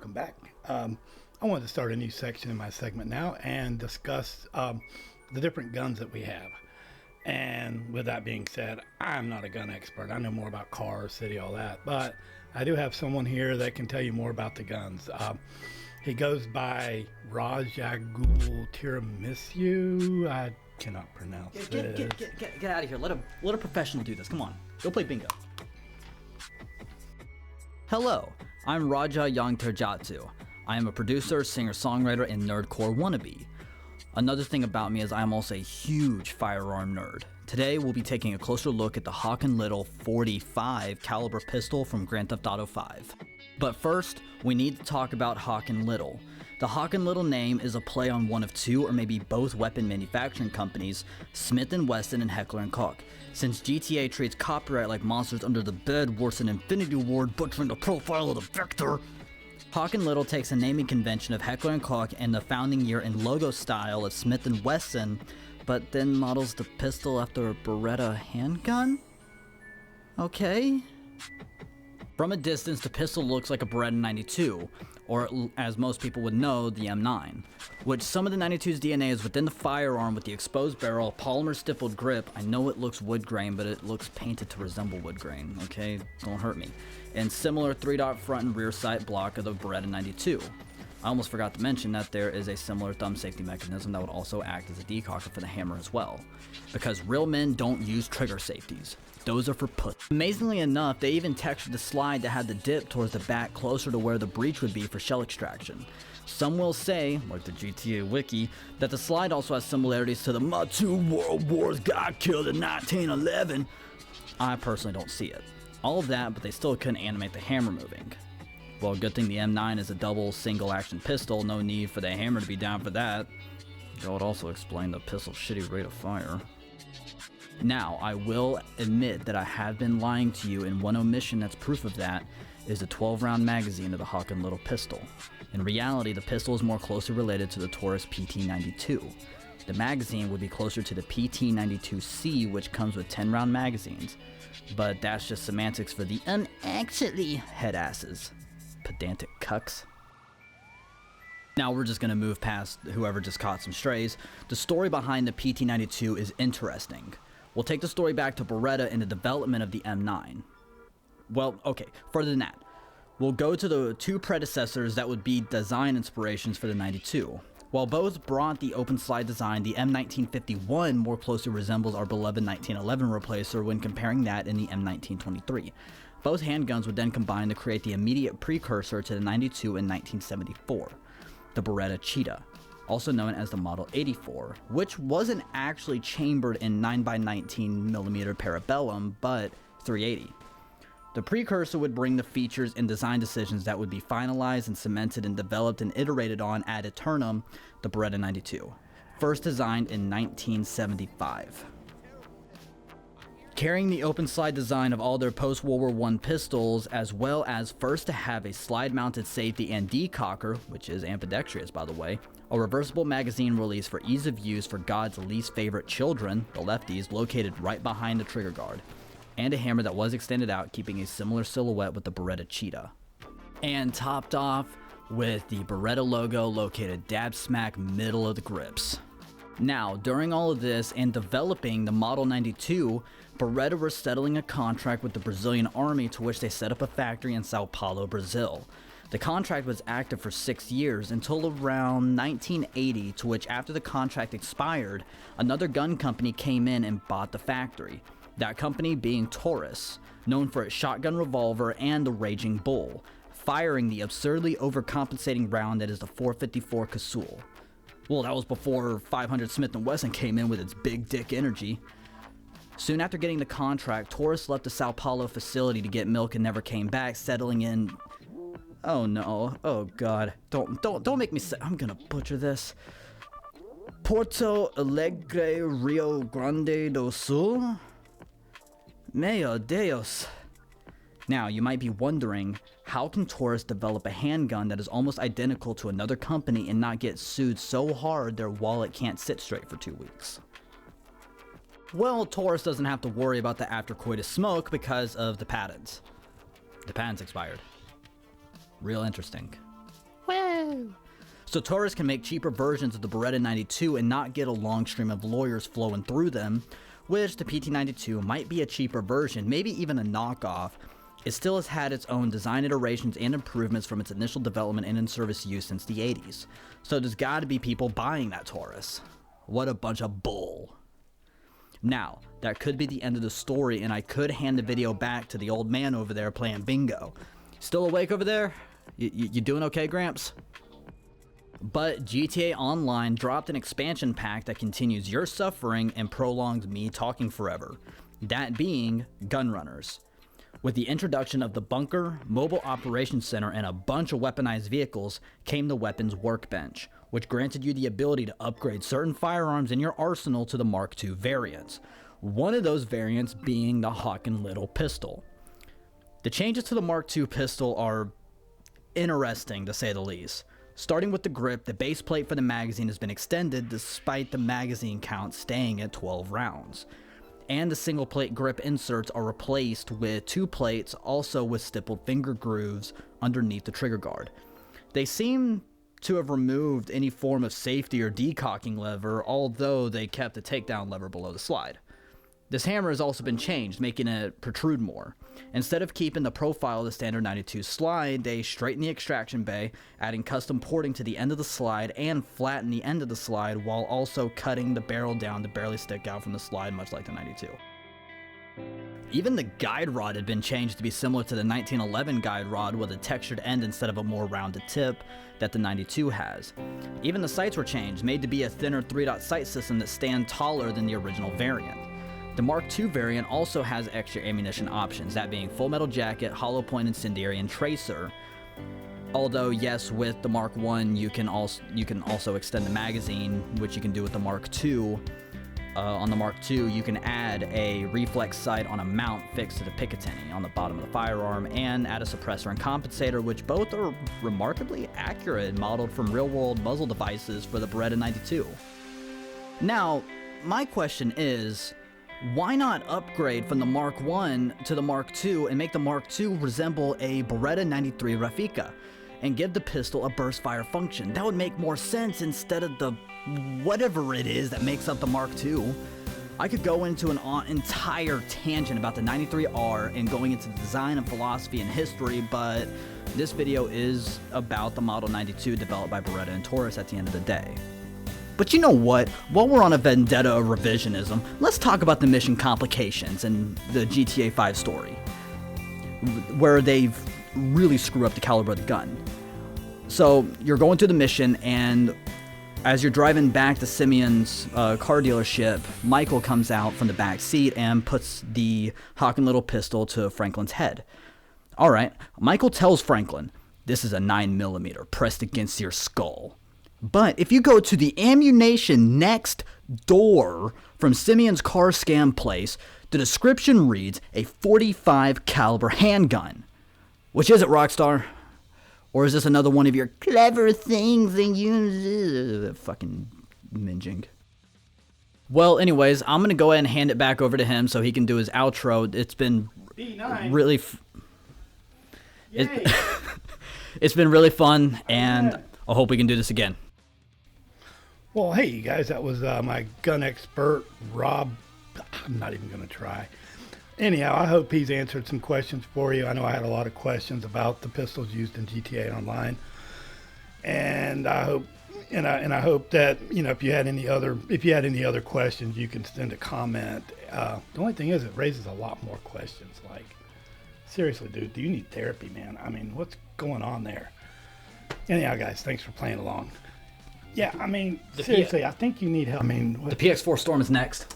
welcome back. I wanted to start a new section in my segment now and discuss the different guns that we have. And with that being said, I'm not a gun expert. I know more about cars, city, all that. But I do have someone here that can tell you more about the guns. He goes by Radja Yang Terjatuh. I cannot pronounce it. Get out of here. Let a professional do this. Come on. Go play bingo. Hello, I'm Radja Yang Terjatuh. I am a producer, singer-songwriter, and nerdcore wannabe. Another thing about me is I am also a huge firearm nerd. Today we'll be taking a closer look at the Hawk & Little 45 caliber pistol from Grand Theft Auto 5. But first, we need to talk about Hawk & Little. The Hawk & Little name is a play on one of two or maybe both weapon manufacturing companies, Smith & Wesson and Heckler & Koch. Since GTA treats copyright like monsters under the bed worse than Infinity Ward butchering the profile of the victor, Hawk & Little takes a naming convention of Heckler & Koch and the founding year and logo style of Smith & Wesson, but then models the pistol after a Beretta handgun? Okay. From a distance, the pistol looks like a Beretta 92, or as most people would know, the M9, which some of the 92's DNA is within the firearm with the exposed barrel, polymer stippled grip. I know it looks wood grain, but it looks painted to resemble wood grain, okay? Don't hurt me. And similar 3-dot front and rear sight block of the Beretta 92. I almost forgot to mention that there is a similar thumb safety mechanism that would also act as a decocker for the hammer as well, because real men don't use trigger safeties. Those are for pussies. Amazingly enough, they even textured the slide that had the dip towards the back closer to where the breech would be for shell extraction. Some will say, like the GTA wiki, that the slide also has similarities to the "My two world wars got killed in 1911. I personally don't see it. All of that, but they still couldn't animate the hammer moving. Well, good thing the M9 is a double single action pistol, no need for the hammer to be down for that. That would also explain the pistol's shitty rate of fire. Now, I will admit that I have been lying to you, and one omission that's proof of that is the 12-round magazine of the Hawk & Little pistol. In reality, the pistol is more closely related to the Taurus PT-92. The magazine would be closer to the PT-92C, which comes with 10-round magazines, but that's just semantics for the actually headasses. Pedantic cucks. Now we're just gonna move past whoever just caught some strays. The story behind the PT-92 is interesting. We'll take the story back to Beretta and the development of the M9. Well, okay, further than that, we'll go to the two predecessors that would be design inspirations for the 92. While both brought the open slide design, the M1951 more closely resembles our beloved 1911 replacer when comparing that in the M1923. Both handguns would then combine to create the immediate precursor to the 92 in 1974, the Beretta Cheetah, also known as the Model 84, which wasn't actually chambered in 9x19mm Parabellum, but 380. The precursor would bring the features and design decisions that would be finalized and cemented and developed and iterated on ad eternum, the Beretta 92, first designed in 1975. Carrying the open slide design of all their post-World War I pistols, as well as first to have a slide-mounted safety and decocker, which is ambidextrous by the way, a reversible magazine release for ease of use for God's least favorite children, the lefties, located right behind the trigger guard, and a hammer that was extended out, keeping a similar silhouette with the Beretta Cheetah. And topped off with the Beretta logo located dab smack middle of the grips. Now, during all of this and developing the Model 92, Beretta were settling a contract with the Brazilian army to which they set up a factory in Sao Paulo, Brazil. The contract was active for 6 years until around 1980, to which after the contract expired, another gun company came in and bought the factory. That company being Taurus, known for its shotgun revolver and the Raging Bull, firing the absurdly overcompensating round that is the .454 Casull. Well, that was before 500 Smith & Wesson came in with its big dick energy. Soon after getting the contract, Taurus left the Sao Paulo facility to get milk and never came back, settling in... Oh no, oh god, don't make me say... I'm gonna butcher this. Porto Alegre, Rio Grande do Sul? Meu Deus. Now, you might be wondering, how can Taurus develop a handgun that is almost identical to another company and not get sued so hard their wallet can't sit straight for 2 weeks? Well, Taurus doesn't have to worry about the after coitus smoke because of the patents. The patents expired. Real interesting. Woo! So tourists can make cheaper versions of the Beretta 92 and not get a long stream of lawyers flowing through them, which the PT92 might be a cheaper version, maybe even a knockoff. It still has had its own design iterations and improvements from its initial development and in-service use since the 80s. So there's gotta be people buying that Taurus. What a bunch of bull. Now, that could be the end of the story, and I could hand the video back to the old man over there playing bingo. Still awake over there? You doing okay, Gramps? But GTA Online dropped an expansion pack that continues your suffering and prolongs me talking forever. That being Gunrunners. With the introduction of the bunker, mobile operations center, and a bunch of weaponized vehicles came the weapons workbench, which granted you the ability to upgrade certain firearms in your arsenal to the Mark II variants. One of those variants being the Hawk and Little pistol. The changes to the Mark II pistol are interesting to say the least. Starting with the grip, the base plate for the magazine has been extended despite the magazine count staying at 12 rounds. And the single plate grip inserts are replaced with 2 plates, also with stippled finger grooves underneath the trigger guard. They seem to have removed any form of safety or decocking lever, although they kept the takedown lever below the slide. This hammer has also been changed, making it protrude more. Instead of keeping the profile of the standard 92 slide, they straighten the extraction bay, adding custom porting to the end of the slide and flatten the end of the slide while also cutting the barrel down to barely stick out from the slide, much like the 92. Even the guide rod had been changed to be similar to the 1911 guide rod with a textured end instead of a more rounded tip that the 92 has. Even the sights were changed, made to be a thinner 3-dot sight system that stand taller than the original variant. The Mark II variant also has extra ammunition options, that being full metal jacket, hollow point incendiary, and tracer. Although yes, with the Mark I you can also extend the magazine, which you can do with the Mark II. On the Mark II, you can add a reflex sight on a mount fixed to the Picatinny on the bottom of the firearm, and add a suppressor and compensator, which both are remarkably accurate, modeled from real-world muzzle devices for the Beretta 92. Now, my question is, why not upgrade from the Mark I to the Mark II and make the Mark II resemble a Beretta 93 Rafika and give the pistol a burst fire function? That would make more sense instead of the whatever it is that makes up the Mark II. I could go into an entire tangent about the 93R and going into the design and philosophy and history, but this video is about the Model 92 developed by Beretta and Taurus at the end of the day. But you know what? While we're on a vendetta of revisionism, let's talk about the mission complications and the GTA 5 story, where they've really screwed up the caliber of the gun. So you're going through the mission, and as you're driving back to Simeon's car dealership, Michael comes out from the back seat and puts the Hawk and Little pistol to Franklin's head. All right, Michael tells Franklin, "This is a 9mm pressed against your skull." But if you go to the ammunition next door from Simeon's car scam place, the description reads a .45 caliber handgun. Which is it, Rockstar? Or is this another one of your clever things that you... fucking minging. Well, anyways, I'm going to go ahead and hand it back over to him so he can do his outro. It's been B9. really... It's been really fun, and I hope we can do this again. Well, hey, you guys, that was my gun expert, Rob. I'm not even going to try. Anyhow, I hope he's answered some questions for you. I know I had a lot of questions about the pistols used in GTA Online, and I hope, I hope that if you had any other questions, you can send a comment. The only thing is, it raises a lot more questions. Like, seriously, dude, do you need therapy, man? I mean, what's going on there? Anyhow, guys, thanks for playing along. Yeah, I mean, seriously, I think you need help. I mean, The PX4 Storm is next.